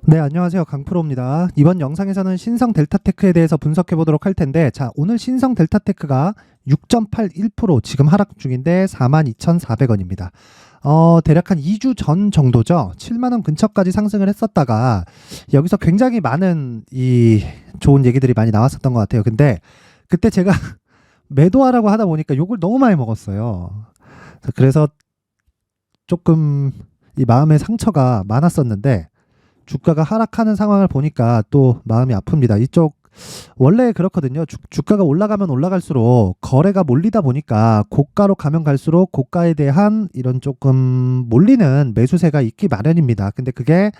네, 안녕하세요. 강프로입니다. 이번 영상에서는 신성 델타테크에 대해서 분석해 보도록 할 텐데, 자, 오늘 신성 델타테크가 6.81% 지금 하락 중인데 42,400원입니다. 대략 한 2주 전 정도죠. 7만 원 근처까지 상승을 했었다가 여기서 굉장히 많은 이 좋은 얘기들이 많이 나왔었던 것 같아요. 근데 그때 제가 매도하라고 하다 보니까 욕을 너무 많이 먹었어요. 그래서 조금 이 마음의 상처가 많았었는데 주가가 하락하는 상황을 보니까 또 마음이 아픕니다. 이쪽 원래 그렇거든요. 주가가 올라가면 올라갈수록 거래가 몰리다 보니까 고가로 가면 갈수록 고가에 대한 이런 조금 몰리는 매수세가 있기 마련입니다. 근데 그게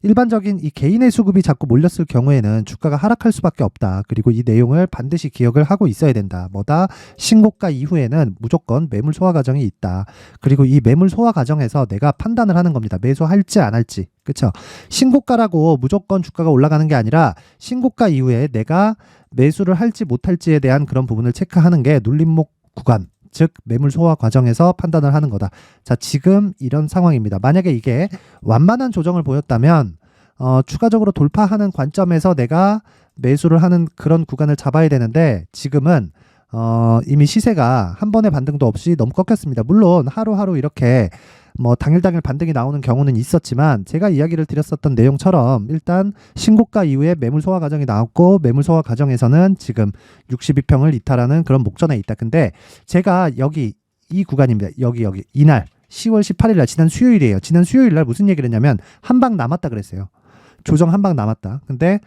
일반적인 이 개인의 수급이 자꾸 몰렸을 경우에는 주가가 하락할 수밖에 없다. 그리고 이 내용을 반드시 기억을 하고 있어야 된다. 뭐다? 신고가 이후에는 무조건 매물 소화 과정이 있다. 그리고 이 매물 소화 과정에서 내가 판단을 하는 겁니다. 매수할지 안 할지. 그쵸? 신고가라고 무조건 주가가 올라가는 게 아니라 신고가 이후에 내가 매수를 할지 못할지에 대한 그런 부분을 체크하는 게 눌림목 구간, 즉 매물 소화 과정에서 판단을 하는 거다. 자, 지금 이런 상황입니다. 만약에 이게 완만한 조정을 보였다면 추가적으로 돌파하는 관점에서 내가 매수를 하는 그런 구간을 잡아야 되는데 지금은 이미 시세가 한 번의 반등도 없이 너무 꺾였습니다. 물론 하루하루 이렇게 뭐 당일 반등이 나오는 경우는 있었지만 제가 이야기를 드렸었던 내용처럼 일단 신고가 이후에 매물 소화 과정이 나왔고 매물 소화 과정에서는 지금 62평을 이탈하는 그런 목전에 있다. 근데 제가 여기 이 구간입니다. 여기 이날 10월 18일 날 지난 수요일이에요. 지난 수요일 날 무슨 얘기를 했냐면 한 방 남았다 그랬어요. 조정 한 방 남았다. 근데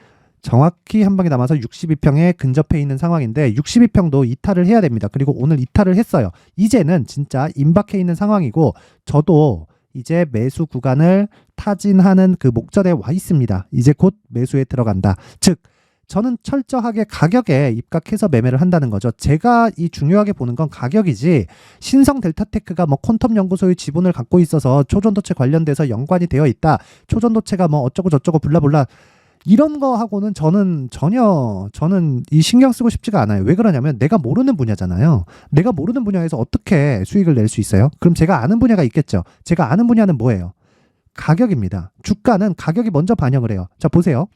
정확히 한 방에 남아서 62평에 근접해 있는 상황인데 62평도 이탈을 해야 됩니다. 그리고 오늘 이탈을 했어요. 이제는 진짜 임박해 있는 상황이고 저도 이제 매수 구간을 타진하는 그 목전에 와 있습니다. 이제 곧 매수에 들어간다. 즉 저는 철저하게 가격에 입각해서 매매를 한다는 거죠. 제가 이 중요하게 보는 건 가격이지 신성 델타테크가 뭐 콘텀 연구소의 지분을 갖고 있어서 초전도체 관련돼서 연관이 되어 있다. 초전도체가 뭐 어쩌고 저쩌고 블라블라 이런 거 하고는 저는 이 신경 쓰고 싶지가 않아요. 왜 그러냐면 내가 모르는 분야잖아요. 내가 모르는 분야에서 어떻게 수익을 낼 수 있어요? 그럼 제가 아는 분야가 있겠죠. 제가 아는 분야는 뭐예요? 가격입니다. 주가는 가격이 먼저 반영을 해요. 자, 보세요.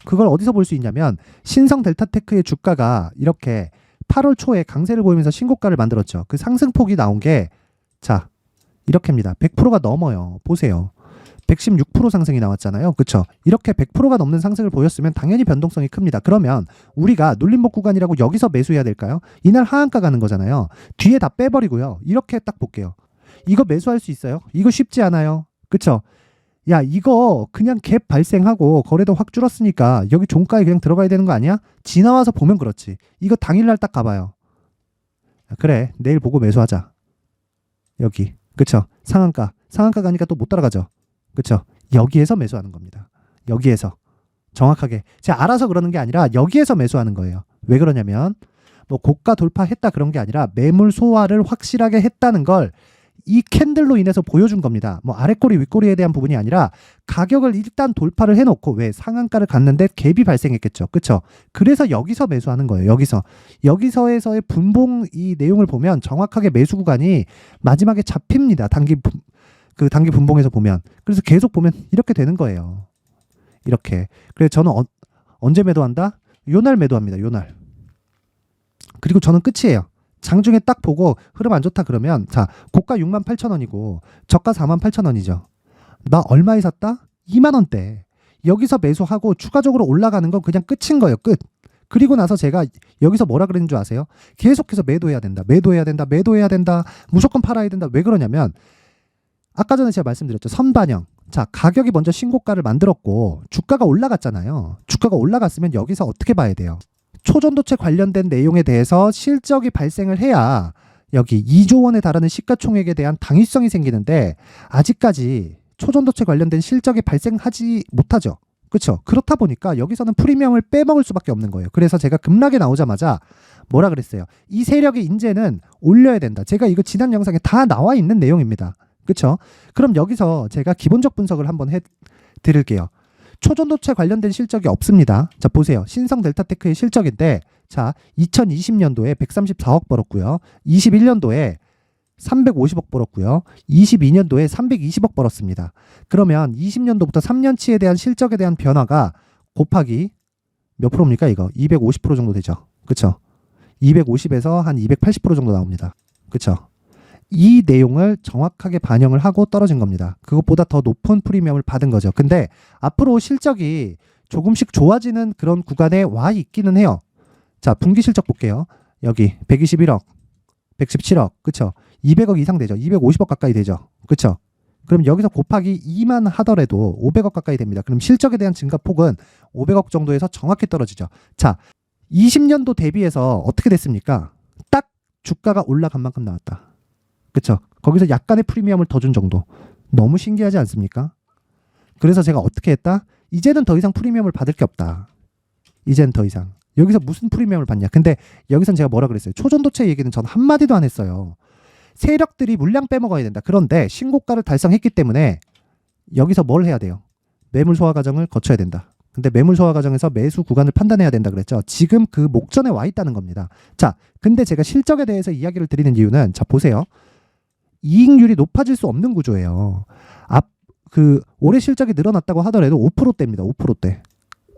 그걸 어디서 볼 수 있냐면 신성 델타테크의 주가가 이렇게 8월 초에 강세를 보이면서 신고가를 만들었죠. 그 상승폭이 나온 게 자, 이렇게입니다. 100%가 넘어요. 보세요. 116% 상승이 나왔잖아요. 그쵸? 이렇게 100%가 넘는 상승을 보였으면 당연히 변동성이 큽니다. 그러면 우리가 눌림목 구간이라고 여기서 매수해야 될까요? 이날 하한가 가는 거잖아요. 뒤에 다 빼버리고요. 이렇게 딱 볼게요. 이거 매수할 수 있어요? 이거 쉽지 않아요. 그쵸? 야, 이거 그냥 갭 발생하고 거래도 확 줄었으니까 여기 종가에 그냥 들어가야 되는 거 아니야? 지나와서 보면 그렇지. 이거 당일날 딱 가봐요. 그래, 내일 보고 매수하자. 여기. 그쵸? 상한가 가니까 또 못 따라가죠. 그렇죠? 여기에서 매수하는 겁니다. 여기에서 정확하게 제가 알아서 그러는 게 아니라 여기에서 매수하는 거예요. 왜 그러냐면 뭐 고가 돌파했다 그런 게 아니라 매물 소화를 확실하게 했다는 걸 이 캔들로 인해서 보여준 겁니다. 뭐 아래꼬리 윗꼬리에 대한 부분이 아니라 가격을 일단 돌파를 해놓고 왜 상한가를 갔는데 갭이 발생했겠죠. 그렇죠? 그래서 여기서 매수하는 거예요. 여기서에서의 분봉 이 내용을 보면 정확하게 매수 구간이 마지막에 잡힙니다. 단기 분봉에서 보면. 그래서 계속 보면 이렇게 되는 거예요. 이렇게. 그래서 저는 언제 매도한다? 요날 매도합니다. 요날. 그리고 저는 끝이에요. 장중에 딱 보고 흐름 안 좋다 그러면 자, 고가 68,000원이고 저가 48,000원이죠. 나 얼마에 샀다? 2만 원대. 여기서 매수하고 추가적으로 올라가는 건 그냥 끝인 거예요. 끝. 그리고 나서 제가 여기서 뭐라 그랬는 줄 아세요? 계속해서 매도해야 된다. 무조건 팔아야 된다. 왜 그러냐면 아까 전에 제가 말씀드렸죠. 선반영. 자, 가격이 먼저 신고가를 만들었고 주가가 올라갔잖아요. 주가가 올라갔으면 여기서 어떻게 봐야 돼요? 초전도체 관련된 내용에 대해서 실적이 발생을 해야 여기 2조 원에 달하는 시가총액에 대한 당위성이 생기는데 아직까지 초전도체 관련된 실적이 발생하지 못하죠. 그렇죠? 그렇다 보니까 여기서는 프리미엄을 빼먹을 수밖에 없는 거예요. 그래서 제가 급락에 나오자마자 뭐라 그랬어요? 이 세력의 인재는 올려야 된다. 제가 이거 지난 영상에 다 나와 있는 내용입니다. 그렇죠? 그럼 여기서 제가 기본적 분석을 한번 해드릴게요. 초전도체 관련된 실적이 없습니다. 자, 보세요. 신성 델타테크의 실적인데 자, 2020년도에 134억 벌었고요. 21년도에 350억 벌었고요. 22년도에 320억 벌었습니다. 그러면 20년도부터 3년치에 대한 실적에 대한 변화가 곱하기 몇 프로입니까? 이거 250% 정도 되죠. 그쵸? 250에서 한 280% 정도 나옵니다. 그쵸? 이 내용을 정확하게 반영을 하고 떨어진 겁니다. 그것보다 더 높은 프리미엄을 받은 거죠. 근데 앞으로 실적이 조금씩 좋아지는 그런 구간에 와 있기는 해요. 자, 분기 실적 볼게요. 여기 121억, 117억, 그쵸? 200억 이상 되죠. 250억 가까이 되죠. 그쵸? 그럼 여기서 곱하기 2만 하더라도 500억 가까이 됩니다. 그럼 실적에 대한 증가폭은 500억 정도에서 정확히 떨어지죠. 자, 20년도 대비해서 어떻게 됐습니까? 딱 주가가 올라간 만큼 나왔다. 그쵸? 거기서 약간의 프리미엄을 더 준 정도. 너무 신기하지 않습니까? 그래서 제가 어떻게 했다? 이제는 더 이상 프리미엄을 받을 게 없다. 이제는 더 이상. 여기서 무슨 프리미엄을 받냐? 근데 여기선 제가 뭐라 그랬어요? 초전도체 얘기는 전 한마디도 안 했어요. 세력들이 물량 빼먹어야 된다. 그런데 신고가를 달성했기 때문에 여기서 뭘 해야 돼요? 매물 소화 과정을 거쳐야 된다. 근데 매물 소화 과정에서 매수 구간을 판단해야 된다 그랬죠. 지금 그 목전에 와 있다는 겁니다. 자, 근데 제가 실적에 대해서 이야기를 드리는 이유는 자, 보세요. 이익률이 높아질 수 없는 구조예요. 올해 실적이 늘어났다고 하더라도 5%대입니다. 5%대.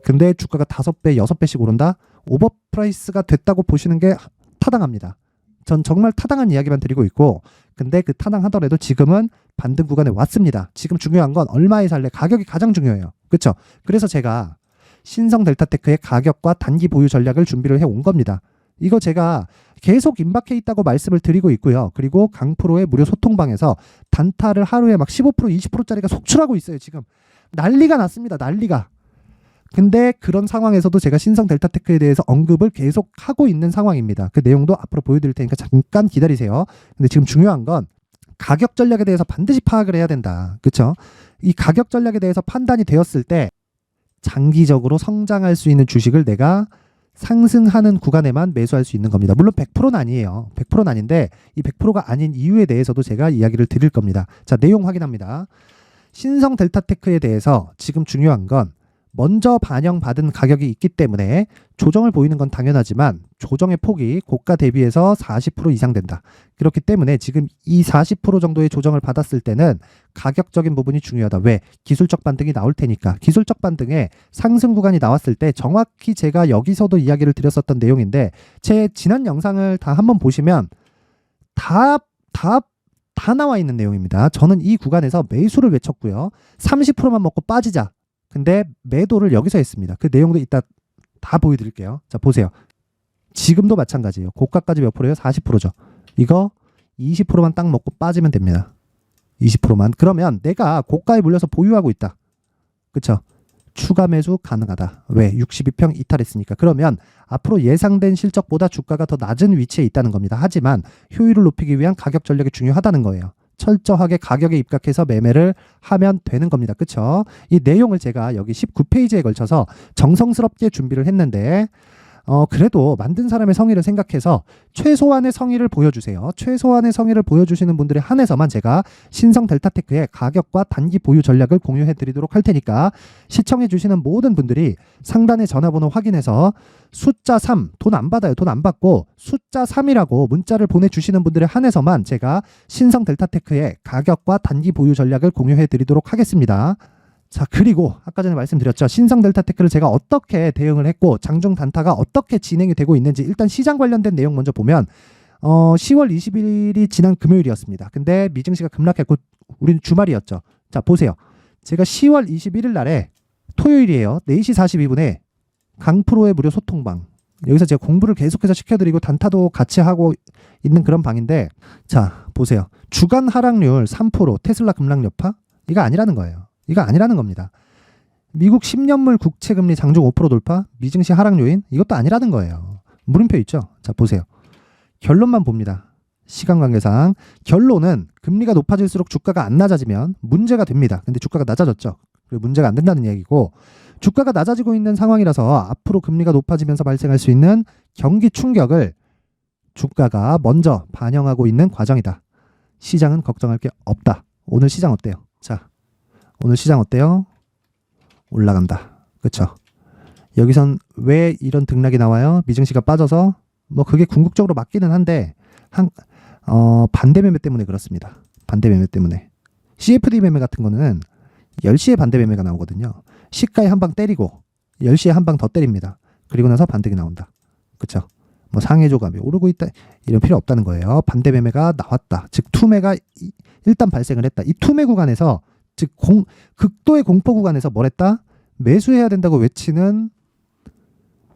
근데 주가가 5배, 6배씩 오른다? 오버프라이스가 됐다고 보시는 게 타당합니다. 전 정말 타당한 이야기만 드리고 있고, 근데 그 타당하더라도 지금은 반등 구간에 왔습니다. 지금 중요한 건 얼마에 살래? 가격이 가장 중요해요. 그렇죠? 그래서 제가 신성 델타테크의 가격과 단기 보유 전략을 준비를 해온 겁니다. 이거 제가 계속 임박해 있다고 말씀을 드리고 있고요. 그리고 강프로의 무료 소통방에서 단타를 하루에 막 15%, 20%짜리가 속출하고 있어요. 지금 난리가 났습니다. 난리가. 근데 그런 상황에서도 제가 신성 델타테크에 대해서 언급을 계속 하고 있는 상황입니다. 그 내용도 앞으로 보여드릴 테니까 잠깐 기다리세요. 근데 지금 중요한 건 가격 전략에 대해서 반드시 파악을 해야 된다. 그렇죠? 이 가격 전략에 대해서 판단이 되었을 때 장기적으로 성장할 수 있는 주식을 내가 상승하는 구간에만 매수할 수 있는 겁니다. 물론 100%는 아니에요. 100%는 아닌데 이 100%가 아닌 이유에 대해서도 제가 이야기를 드릴 겁니다. 자, 내용 확인합니다. 신성 델타테크에 대해서 지금 중요한 건 먼저 반영받은 가격이 있기 때문에 조정을 보이는 건 당연하지만 조정의 폭이 고가 대비해서 40% 이상 된다. 그렇기 때문에 지금 이 40% 정도의 조정을 받았을 때는 가격적인 부분이 중요하다. 왜? 기술적 반등이 나올 테니까. 기술적 반등에 상승 구간이 나왔을 때 정확히 제가 여기서도 이야기를 드렸었던 내용인데 제 지난 영상을 다 한번 보시면 다 나와 있는 내용입니다. 저는 이 구간에서 매수를 외쳤고요. 30%만 먹고 빠지자. 근데 매도를 여기서 했습니다. 그 내용도 이따 다 보여드릴게요. 자, 보세요. 지금도 마찬가지예요. 고가까지 몇 프로예요? 40%죠. 이거 20%만 딱 먹고 빠지면 됩니다. 20%만. 그러면 내가 고가에 물려서 보유하고 있다. 그쵸? 추가 매수 가능하다. 왜? 62평 이탈했으니까. 그러면 앞으로 예상된 실적보다 주가가 더 낮은 위치에 있다는 겁니다. 하지만 효율을 높이기 위한 가격 전략이 중요하다는 거예요. 철저하게 가격에 입각해서 매매를 하면 되는 겁니다. 그쵸? 이 내용을 제가 여기 19페이지에 걸쳐서 정성스럽게 준비를 했는데 그래도 만든 사람의 성의를 생각해서 최소한의 성의를 보여주세요. 최소한의 성의를 보여주시는 분들에 한해서만 제가 신성 델타테크의 가격과 단기 보유 전략을 공유해 드리도록 할 테니까 시청해 주시는 모든 분들이 상단의 전화번호 확인해서 숫자 3, 돈 안 받아요. 돈 안 받고 숫자 3이라고 문자를 보내주시는 분들에 한해서만 제가 신성 델타테크의 가격과 단기 보유 전략을 공유해 드리도록 하겠습니다. 자, 그리고 아까 전에 말씀드렸죠. 신성 델타테크를 제가 어떻게 대응을 했고 장중 단타가 어떻게 진행이 되고 있는지 일단 시장 관련된 내용 먼저 보면 10월 20일이 지난 금요일이었습니다. 근데 미증시가 급락했고 우리는 주말이었죠. 자, 보세요. 제가 10월 21일 날에 토요일이에요. 4시 42분에 강프로의 무료 소통방. 여기서 제가 공부를 계속해서 시켜드리고 단타도 같이 하고 있는 그런 방인데 자, 보세요. 주간 하락률 3%, 테슬라 급락 여파? 이거 아니라는 거예요. 이거 아니라는 겁니다. 미국 10년물 국채금리 장중 5% 돌파, 미증시 하락 요인, 이것도 아니라는 거예요. 물음표 있죠? 자, 보세요. 결론만 봅니다. 시간 관계상 결론은 금리가 높아질수록 주가가 안 낮아지면 문제가 됩니다. 근데 주가가 낮아졌죠. 그리고 문제가 안 된다는 이야기고 주가가 낮아지고 있는 상황이라서 앞으로 금리가 높아지면서 발생할 수 있는 경기 충격을 주가가 먼저 반영하고 있는 과정이다. 시장은 걱정할 게 없다. 오늘 시장 어때요? 자, 오늘 시장 어때요? 올라간다. 그쵸? 여기선 왜 이런 등락이 나와요? 미증시가 빠져서? 뭐 그게 궁극적으로 맞기는 한데 반대 매매 때문에 그렇습니다. 반대 매매 때문에. CFD 매매 같은 거는 10시에 반대 매매가 나오거든요. 시가에 한 방 때리고 10시에 한 방 더 때립니다. 그리고 나서 반등이 나온다. 그쵸? 뭐 상해 조감이 오르고 있다 이런 필요 없다는 거예요. 반대 매매가 나왔다. 즉 투매가 일단 발생을 했다. 이 투매 구간에서 즉 극도의 공포 구간에서 뭘 했다? 매수해야 된다고 외치는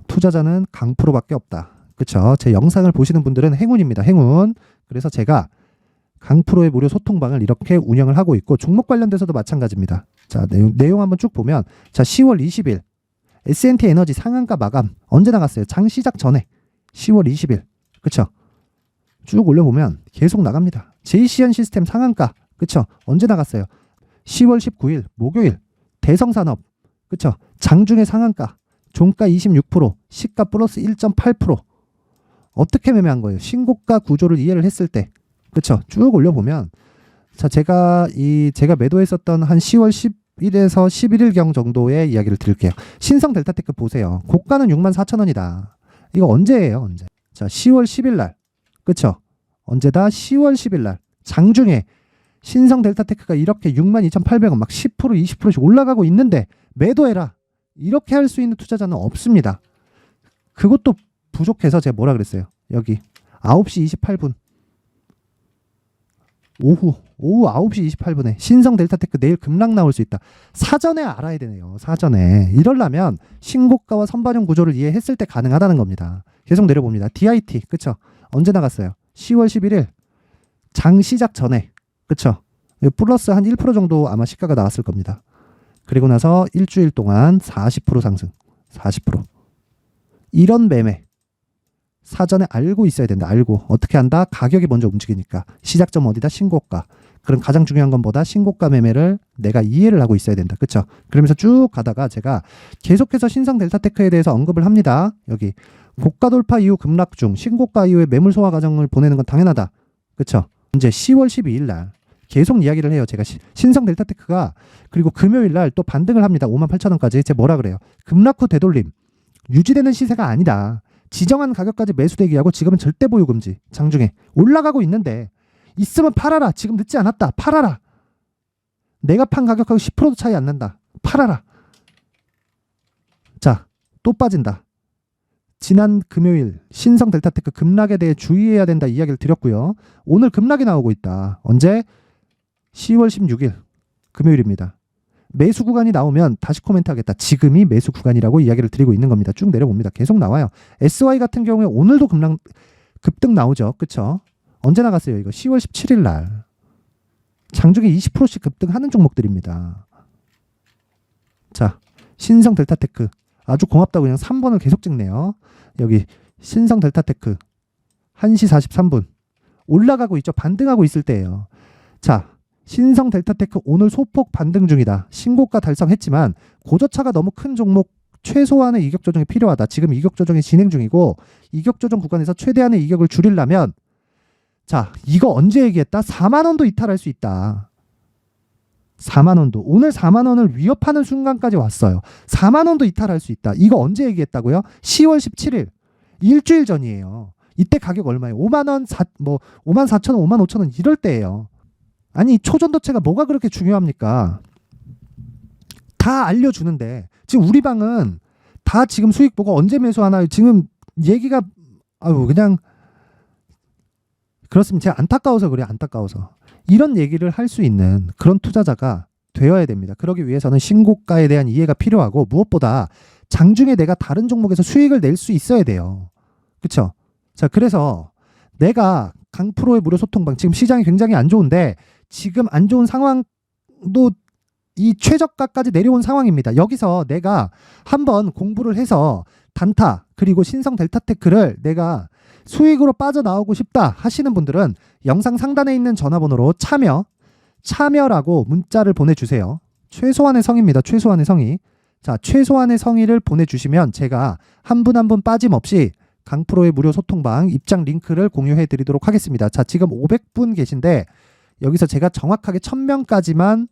투자자는 강프로밖에 없다. 그쵸? 제 영상을 보시는 분들은 행운입니다. 행운. 그래서 제가 강프로의 무료 소통방을 이렇게 운영을 하고 있고 종목 관련돼서도 마찬가지입니다. 자, 내용 한번 쭉 보면 자, 10월 20일 S&T 에너지 상한가 마감 언제 나갔어요? 장 시작 전에 10월 20일. 그쵸? 쭉 올려보면 계속 나갑니다. JCN 시스템 상한가. 그쵸? 언제 나갔어요? 10월 19일 목요일 대성산업. 그쵸? 장중에 상한가. 종가 26%, 시가 플러스 1.8%. 어떻게 매매한 거예요? 신고가 구조를 이해를 했을 때. 그쵸? 쭉 올려보면 자, 제가 매도했었던 한 10월 10일에서 11일경 정도의 이야기를 드릴게요. 신성 델타테크 보세요. 고가는 64,000원이다. 이거 언제예요? 언제? 자, 10월 10일 날. 그쵸? 언제다? 10월 10일 날. 장중에 신성 델타테크가 이렇게 62,800원 막 10%, 20%씩 올라가고 있는데 매도해라. 이렇게 할 수 있는 투자자는 없습니다. 그것도 부족해서 제가 뭐라 그랬어요? 여기 9시 28분. 오후 9시 28분에 신성 델타테크 내일 급락 나올 수 있다. 사전에 알아야 되네요. 사전에. 이러려면 신고가와 선반영 구조를 이해했을 때 가능하다는 겁니다. 계속 내려봅니다. DIT. 그쵸? 언제 나갔어요? 10월 11일. 장 시작 전에. 그쵸? 플러스 한 1% 정도 아마 시가가 나왔을 겁니다. 그리고 나서 일주일 동안 40% 상승. 40%. 이런 매매. 사전에 알고 있어야 된다. 알고. 어떻게 한다? 가격이 먼저 움직이니까. 시작점 어디다? 신고가. 그럼 가장 중요한 건보다 신고가 매매를 내가 이해를 하고 있어야 된다. 그쵸? 그러면서 쭉 가다가 제가 계속해서 신성 델타테크에 대해서 언급을 합니다. 여기 고가 돌파 이후 급락 중 신고가 이후에 매물 소화 과정을 보내는 건 당연하다. 그쵸? 이제 10월 12일 날 계속 이야기를 해요. 제가 신성 델타테크가 그리고 금요일 날 또 반등을 합니다. 58,000원까지. 제가 뭐라 그래요? 급락 후 되돌림. 유지되는 시세가 아니다. 지정한 가격까지 매수 대기하고 지금은 절대 보유 금지. 장중에 올라가고 있는데 있으면 팔아라. 지금 늦지 않았다. 팔아라. 내가 판 가격하고 10%도 차이 안 난다. 팔아라. 자, 또 빠진다. 지난 금요일 신성 델타테크 급락에 대해 주의해야 된다 이야기를 드렸고요. 오늘 급락이 나오고 있다. 언제? 10월 16일 금요일입니다. 매수 구간이 나오면 다시 코멘트 하겠다. 지금이 매수 구간이라고 이야기를 드리고 있는 겁니다. 쭉 내려봅니다. 계속 나와요. SY 같은 경우에 오늘도 급등 나오죠. 그쵸? 언제 나갔어요? 이거 10월 17일 날. 장중에 20%씩 급등하는 종목들입니다. 자, 신성 델타테크. 아주 고맙다고 그냥 3번을 계속 찍네요. 여기 신성 델타테크 1시 43분. 올라가고 있죠. 반등하고 있을 때예요. 자, 신성 델타테크 오늘 소폭 반등 중이다. 신고가 달성했지만 고저차가 너무 큰 종목 최소한의 이격 조정이 필요하다. 지금 이격 조정이 진행 중이고 이격 조정 구간에서 최대한의 이격을 줄이려면 자, 이거 언제 얘기했다? 4만 원도 이탈할 수 있다. 4만 원도. 오늘 4만 원을 위협하는 순간까지 왔어요. 4만 원도 이탈할 수 있다. 이거 언제 얘기했다고요? 10월 17일. 일주일 전이에요. 이때 가격 얼마예요? 5만 원, 5만 4천 원, 5만 5천 원 이럴 때예요. 아니 초전도체가 뭐가 그렇게 중요합니까? 다 알려주는데 지금 우리 방은 다 지금 수익 보고 언제 매수하나 지금 얘기가 그냥 그렇습니다. 제가 안타까워서 그래요. 안타까워서. 이런 얘기를 할 수 있는 그런 투자자가 되어야 됩니다. 그러기 위해서는 신고가에 대한 이해가 필요하고 무엇보다 장중에 내가 다른 종목에서 수익을 낼 수 있어야 돼요. 그렇죠? 자, 그래서 내가 강프로의 무료 소통방 지금 시장이 굉장히 안 좋은데 지금 안 좋은 상황도 이 최저가까지 내려온 상황입니다. 여기서 내가 한번 공부를 해서 단타 그리고 신성 델타테크를 내가 수익으로 빠져나오고 싶다 하시는 분들은 영상 상단에 있는 전화번호로 참여라고 문자를 보내주세요. 최소한의 성의입니다. 최소한의 성의. 자, 최소한의 성의를 보내주시면 제가 한 분 한 분 빠짐없이 강프로의 무료 소통방 입장 링크를 공유해 드리도록 하겠습니다. 자, 지금 500분 계신데 여기서 제가 정확하게 1000명까지만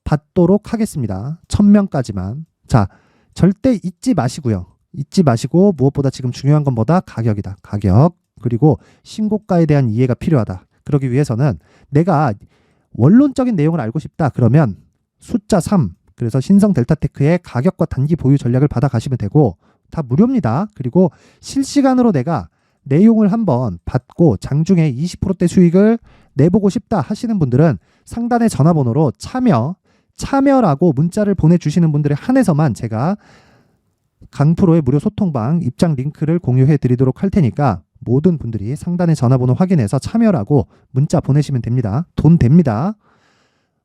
받도록 하겠습니다. 1000명까지만. 자, 절대 잊지 마시고요. 잊지 마시고 무엇보다 지금 중요한 건 뭐다? 가격이다. 가격. 그리고 신고가에 대한 이해가 필요하다. 그러기 위해서는 내가 원론적인 내용을 알고 싶다. 그러면 숫자 3, 그래서 신성 델타테크의 가격과 단기 보유 전략을 받아가시면 되고 다 무료입니다. 그리고 실시간으로 내가 내용을 한번 받고 장중에 20%대 수익을 내보고 싶다 하시는 분들은 상단의 전화번호로 참여라고 문자를 보내주시는 분들에 한해서만 제가 강프로의 무료 소통방 입장 링크를 공유해 드리도록 할 테니까 모든 분들이 상단의 전화번호 확인해서 참여라고 문자 보내시면 됩니다. 돈 됩니다.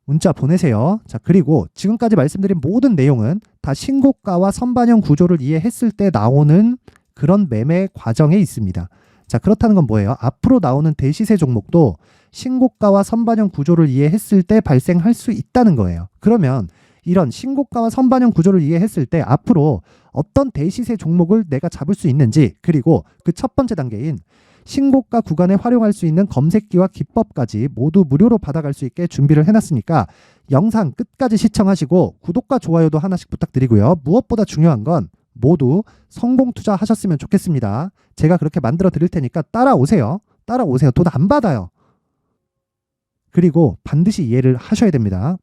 문자 보내세요. 자, 그리고 지금까지 말씀드린 모든 내용은 다 신고가와 선반영 구조를 이해했을 때 나오는 그런 매매 과정에 있습니다. 자, 그렇다는 건 뭐예요? 앞으로 나오는 대시세 종목도 신고가와 선반영 구조를 이해했을 때 발생할 수 있다는 거예요. 그러면 이런 신고가와 선반영 구조를 이해했을 때 앞으로 어떤 대시세 종목을 내가 잡을 수 있는지, 그리고 그 첫 번째 단계인 신고가 구간에 활용할 수 있는 검색기와 기법까지 모두 무료로 받아갈 수 있게 준비를 해놨으니까 영상 끝까지 시청하시고 구독과 좋아요도 하나씩 부탁드리고요. 무엇보다 중요한 건 모두 성공 투자하셨으면 좋겠습니다. 제가 그렇게 만들어 드릴 테니까 따라오세요. 돈 안 받아요. 그리고 반드시 이해를 하셔야 됩니다.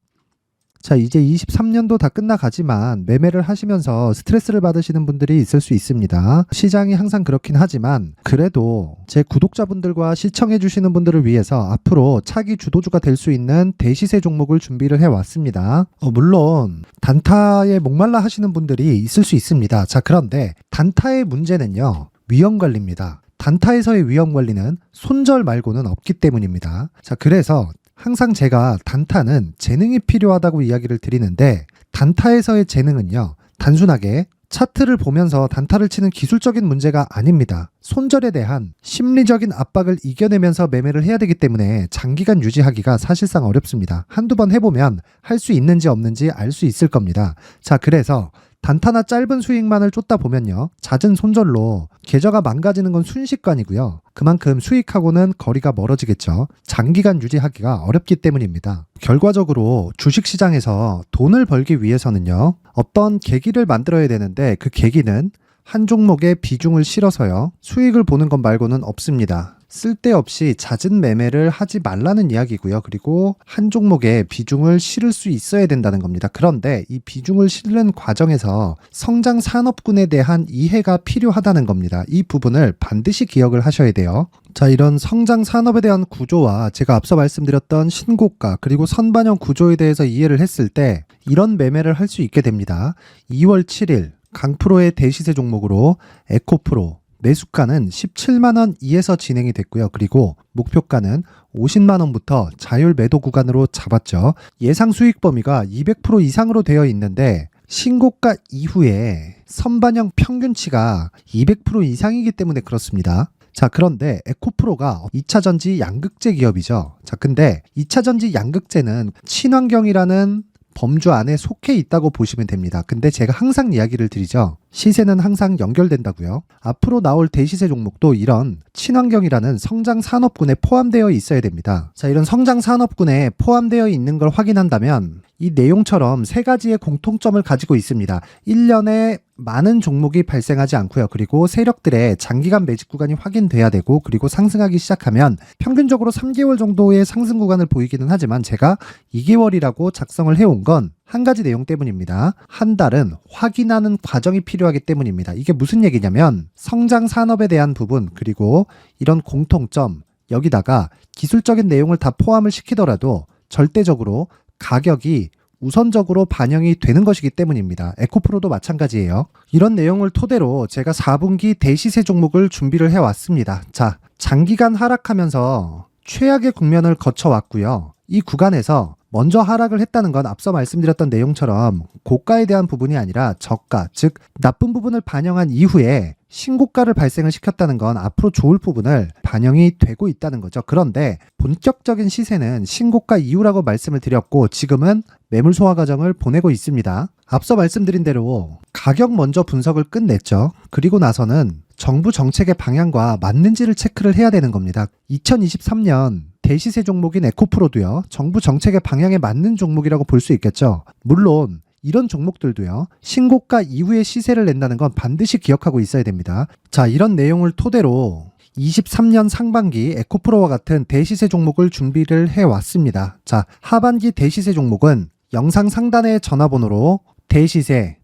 자, 이제 23년도 다 끝나가지만 매매를 하시면서 스트레스를 받으시는 분들이 있을 수 있습니다. 시장이 항상 그렇긴 하지만 그래도 제 구독자분들과 시청해 주시는 분들을 위해서 앞으로 차기 주도주가 될 수 있는 대시세 종목을 준비를 해왔습니다. 물론 단타에 목말라 하시는 분들이 있을 수 있습니다. 자, 그런데 단타의 문제는요, 위험관리입니다. 단타에서의 위험관리는 손절 말고는 없기 때문입니다. 자, 그래서 항상 제가 단타는 재능이 필요하다고 이야기를 드리는데 단타에서의 재능은요, 단순하게 차트를 보면서 단타를 치는 기술적인 문제가 아닙니다. 손절에 대한 심리적인 압박을 이겨내면서 매매를 해야 되기 때문에 장기간 유지하기가 사실상 어렵습니다. 한두 번 해보면 할 수 있는지 없는지 알 수 있을 겁니다. 자, 그래서 단타나 짧은 수익만을 쫓다 보면요, 잦은 손절로 계좌가 망가지는 건 순식간이고요. 그만큼 수익하고는 거리가 멀어지겠죠. 장기간 유지하기가 어렵기 때문입니다. 결과적으로 주식시장에서 돈을 벌기 위해서는요, 어떤 계기를 만들어야 되는데 그 계기는 한 종목에 비중을 실어서요, 수익을 보는 것 말고는 없습니다. 쓸데없이 잦은 매매를 하지 말라는 이야기고요. 그리고 한 종목에 비중을 실을 수 있어야 된다는 겁니다. 그런데 이 비중을 실는 과정에서 성장 산업군에 대한 이해가 필요하다는 겁니다. 이 부분을 반드시 기억을 하셔야 돼요. 자, 이런 성장 산업에 대한 구조와 제가 앞서 말씀드렸던 신고가 그리고 선반영 구조에 대해서 이해를 했을 때 이런 매매를 할 수 있게 됩니다. 2월 7일 강프로의 대시세 종목으로 에코프로 매수가는 17만원 이에서 진행이 됐고요. 그리고 목표가는 50만원부터 자율 매도 구간으로 잡았죠. 예상 수익 범위가 200% 이상으로 되어 있는데 신고가 이후에 선반영 평균치가 200% 이상이기 때문에 그렇습니다. 자, 그런데 에코프로가 2차전지 양극재 기업이죠. 자, 근데 2차전지 양극재는 친환경이라는 범주 안에 속해 있다고 보시면 됩니다. 근데 제가 항상 이야기를 드리죠. 시세는 항상 연결된다고요. 앞으로 나올 대시세 종목도 이런 친환경이라는 성장 산업군에 포함되어 있어야 됩니다. 자, 이런 성장 산업군에 포함되어 있는 걸 확인한다면 이 내용처럼 세 가지의 공통점을 가지고 있습니다. 1년에 많은 종목이 발생하지 않고요. 그리고 세력들의 장기간 매집 구간이 확인돼야 되고, 그리고 상승하기 시작하면 평균적으로 3개월 정도의 상승 구간을 보이기는 하지만 제가 2개월이라고 작성을 해온 건 한 가지 내용 때문입니다. 한 달은 확인하는 과정이 필요하기 때문입니다. 이게 무슨 얘기냐면 성장 산업에 대한 부분, 그리고 이런 공통점, 여기다가 기술적인 내용을 다 포함을 시키더라도 절대적으로 가격이 우선적으로 반영이 되는 것이기 때문입니다. 에코프로도 마찬가지예요. 이런 내용을 토대로 제가 4분기 대시세 종목을 준비를 해왔습니다. 자, 장기간 하락하면서 최악의 국면을 거쳐왔고요. 이 구간에서 먼저 하락을 했다는 건 앞서 말씀드렸던 내용처럼 고가에 대한 부분이 아니라 저가, 즉 나쁜 부분을 반영한 이후에 신고가를 발생을 시켰다는 건 앞으로 좋을 부분을 반영이 되고 있다는 거죠. 그런데 본격적인 시세는 신고가 이후라고 말씀을 드렸고 지금은 매물 소화 과정을 보내고 있습니다. 앞서 말씀드린 대로 가격 먼저 분석을 끝냈죠. 그리고 나서는 정부 정책의 방향과 맞는지를 체크를 해야 되는 겁니다. 2023년 대시세 종목인 에코프로도요, 정부 정책의 방향에 맞는 종목이라고 볼 수 있겠죠. 물론 이런 종목들도요, 신고가 이후에 시세를 낸다는 건 반드시 기억하고 있어야 됩니다. 자, 이런 내용을 토대로 23년 상반기 에코프로와 같은 대시세 종목을 준비를 해왔습니다. 자, 하반기 대시세 종목은 영상 상단의 전화번호로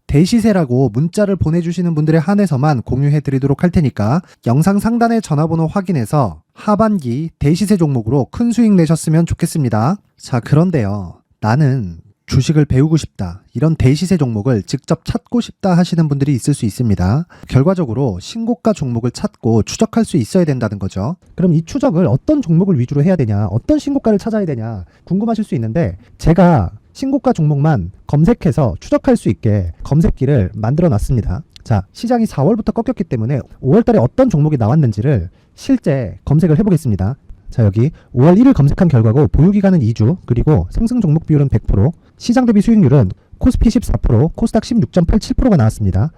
대시세라고 문자를 보내주시는 분들에 한해서만 공유해드리도록 할 테니까 영상 상단의 전화번호 확인해서 하반기 대시세 종목으로 큰 수익 내셨으면 좋겠습니다. 자, 그런데요. 나는 주식을 배우고 싶다. 이런 대시세 종목을 직접 찾고 싶다 하시는 분들이 있을 수 있습니다. 결과적으로 신고가 종목을 찾고 추적할 수 있어야 된다는 거죠. 그럼 이 추적을 어떤 종목을 위주로 해야 되냐, 어떤 신고가를 찾아야 되냐 궁금하실 수 있는데 제가 신고가 종목만 검색해서 추적할 수 있게 검색기를 만들어 놨습니다. 자, 시장이 4월부터 꺾였기 때문에 5월달에 어떤 종목이 나왔는지를 실제 검색을 해보겠습니다. 자, 여기 5월 1일 검색한 결과고 보유기간은 2주, 그리고 상승 종목 비율은 100%, 시장 대비 수익률은 코스피 14%, 코스닥 16.87%가 나왔습니다.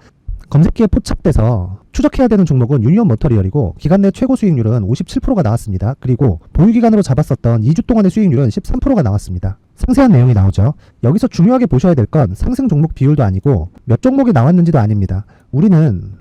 검색기에 포착돼서 추적해야 되는 종목은 유니온 머터리얼이고 기간 내 최고 수익률은 57%가 나왔습니다. 그리고 보유기간으로 잡았었던 2주 동안의 수익률은 13%가 나왔습니다. 상세한 내용이 나오죠. 여기서 중요하게 보셔야 될 건 상승 종목 비율도 아니고 몇 종목이 나왔는지도 아닙니다. 우리는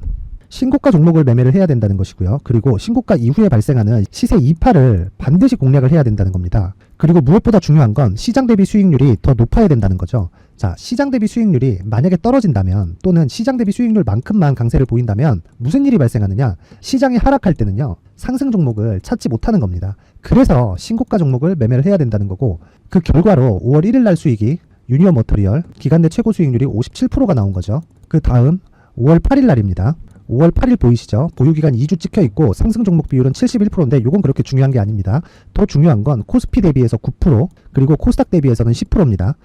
신고가 종목을 매매를 해야 된다는 것이고요. 그리고 신고가 이후에 발생하는 시세 이파를 반드시 공략을 해야 된다는 겁니다. 그리고 무엇보다 중요한 건 시장 대비 수익률이 더 높아야 된다는 거죠. 자, 시장 대비 수익률이 만약에 떨어진다면 또는 시장 대비 수익률만큼만 강세를 보인다면 무슨 일이 발생하느냐? 시장이 하락할 때는요. 상승 종목을 찾지 못하는 겁니다. 그래서 신고가 종목을 매매를 해야 된다는 거고 그 결과로 5월 1일 날 수익이 유니온 머터리얼 기간 내 최고 수익률이 57%가 나온 거죠. 그 다음 5월 8일 날입니다. 5월 8일 보이시죠? 보유기간 2주 찍혀 있고 상승 종목 비율은 71%인데 이건 그렇게 중요한 게 아닙니다. 더 중요한 건 코스피 대비해서 9% 그리고 코스닥 대비해서는 10%입니다.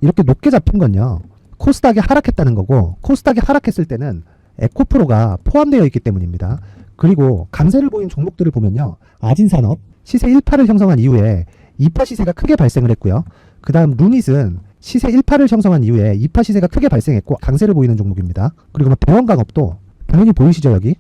이렇게 높게 잡힌 건요. 코스닥이 하락했다는 거고 코스닥이 하락했을 때는 에코프로가 포함되어 있기 때문입니다. 그리고 강세를 보인 종목들을 보면요. 아진산업 시세 1파를 형성한 이후에 2파 시세가 크게 발생을 했고요. 그 다음 루닛은 시세 1파를 형성한 이후에 2파 시세가 크게 발생했고 강세를 보이는 종목입니다. 그리고 대원강업도 당연히 보이시죠 여기?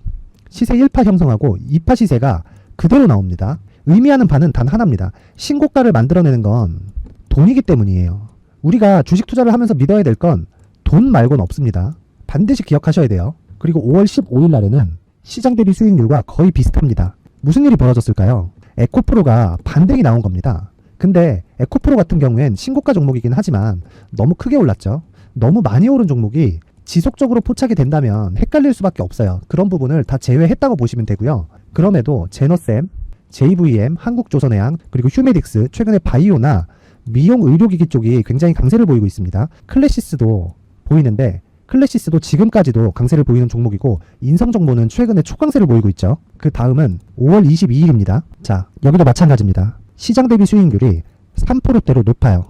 시세 1파 형성하고 2파 시세가 그대로 나옵니다. 의미하는 바는 단 하나입니다. 신고가를 만들어내는 건 돈이기 때문이에요. 우리가 주식 투자를 하면서 믿어야 될 건 돈 말고는 없습니다. 반드시 기억하셔야 돼요. 그리고 5월 15일 날에는 시장 대비 수익률과 거의 비슷합니다. 무슨 일이 벌어졌을까요? 에코프로가 반등이 나온 겁니다. 근데 에코프로 같은 경우엔 신고가 종목이긴 하지만 너무 크게 올랐죠. 너무 많이 오른 종목이 지속적으로 포착이 된다면 헷갈릴 수밖에 없어요. 그런 부분을 다 제외했다고 보시면 되고요. 그럼에도 제너셈, JVM, 한국조선해양, 그리고 휴메딕스, 최근에 바이오나 미용 의료기기 쪽이 굉장히 강세를 보이고 있습니다. 클래시스도 보이는데 클래시스도 지금까지도 강세를 보이는 종목이고 인성정보는 최근에 초강세를 보이고 있죠. 그 다음은 5월 22일입니다. 자, 여기도 마찬가지입니다. 시장 대비 수익률이 3%대로 높아요.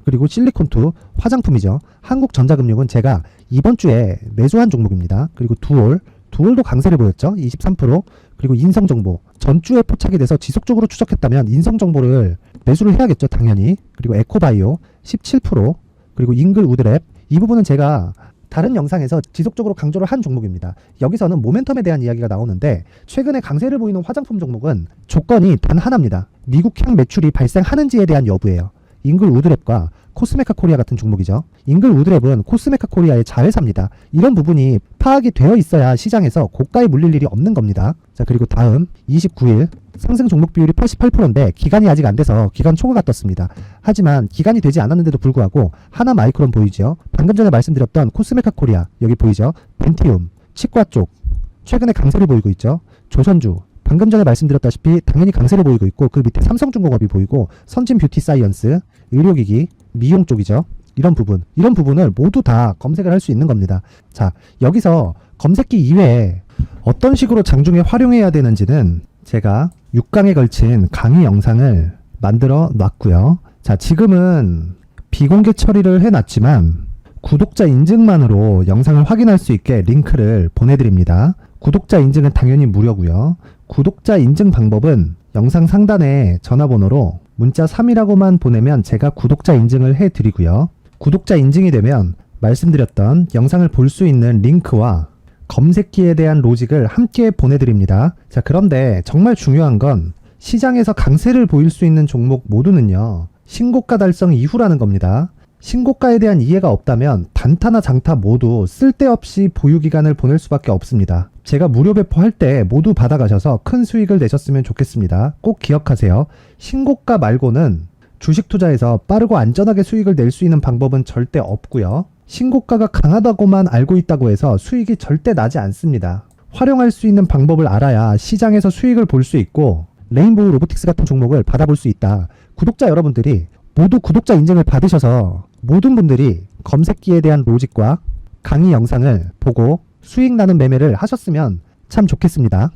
그리고 실리콘2 화장품이죠. 한국전자금융은 제가 이번 주에 매수한 종목입니다. 그리고 두올도 강세를 보였죠. 23%. 그리고 인성정보 전주에 포착이 돼서 지속적으로 추적했다면 인성정보를 매수를 해야겠죠. 당연히. 그리고 에코바이오 17%. 그리고 잉글우드랩 이 부분은 제가 다른 영상에서 지속적으로 강조를 한 종목입니다. 여기서는 모멘텀에 대한 이야기가 나오는데 최근에 강세를 보이는 화장품 종목은 조건이 단 하나입니다. 미국향 매출이 발생하는지에 대한 여부예요. 잉글우드랩과 코스메카 코리아 같은 종목이죠. 잉글우드랩은 코스메카 코리아의 자회사입니다. 이런 부분이 파악이 되어 있어야 시장에서 고가에 물릴 일이 없는 겁니다. 자, 그리고 다음 29일 상승 종목 비율이 88%인데 기간이 아직 안 돼서 기간 초과가 떴습니다. 하지만 기간이 되지 않았는데도 불구하고 하나마이크론 보이죠. 방금 전에 말씀드렸던 코스메카 코리아 여기 보이죠. 벤티움, 치과 쪽 최근에 강세를 보이고 있죠. 조선주 방금 전에 말씀드렸다시피 당연히 강세를 보이고 있고 그 밑에 삼성중공업이 보이고 선진 뷰티 사이언스, 의료기기, 미용 쪽이죠. 이런 부분을 모두 다 검색을 할 수 있는 겁니다. 자, 여기서 검색기 이외에 어떤 식으로 장중에 활용해야 되는지는 제가 6강에 걸친 강의 영상을 만들어 놨고요. 자, 지금은 비공개 처리를 해놨지만 구독자 인증만으로 영상을 확인할 수 있게 링크를 보내드립니다. 구독자 인증은 당연히 무료고요. 구독자 인증 방법은 영상 상단에 전화번호로 문자 3이라고만 보내면 제가 구독자 인증을 해드리고요. 구독자 인증이 되면 말씀드렸던 영상을 볼 수 있는 링크와 검색기에 대한 로직을 함께 보내드립니다. 자, 그런데 정말 중요한 건 시장에서 강세를 보일 수 있는 종목 모두는요. 신고가 달성 이후라는 겁니다. 신고가에 대한 이해가 없다면 단타나 장타 모두 쓸데없이 보유기간을 보낼 수밖에 없습니다. 제가 무료 배포할 때 모두 받아가셔서 큰 수익을 내셨으면 좋겠습니다. 꼭 기억하세요. 신고가 말고는 주식 투자에서 빠르고 안전하게 수익을 낼 수 있는 방법은 절대 없고요. 신고가가 강하다고만 알고 있다고 해서 수익이 절대 나지 않습니다. 활용할 수 있는 방법을 알아야 시장에서 수익을 볼 수 있고 레인보우 로보틱스 같은 종목을 받아볼 수 있다. 구독자 여러분들이 모두 구독자 인증을 받으셔서 모든 분들이 검색기에 대한 로직과 강의 영상을 보고 수익 나는 매매를 하셨으면 참 좋겠습니다.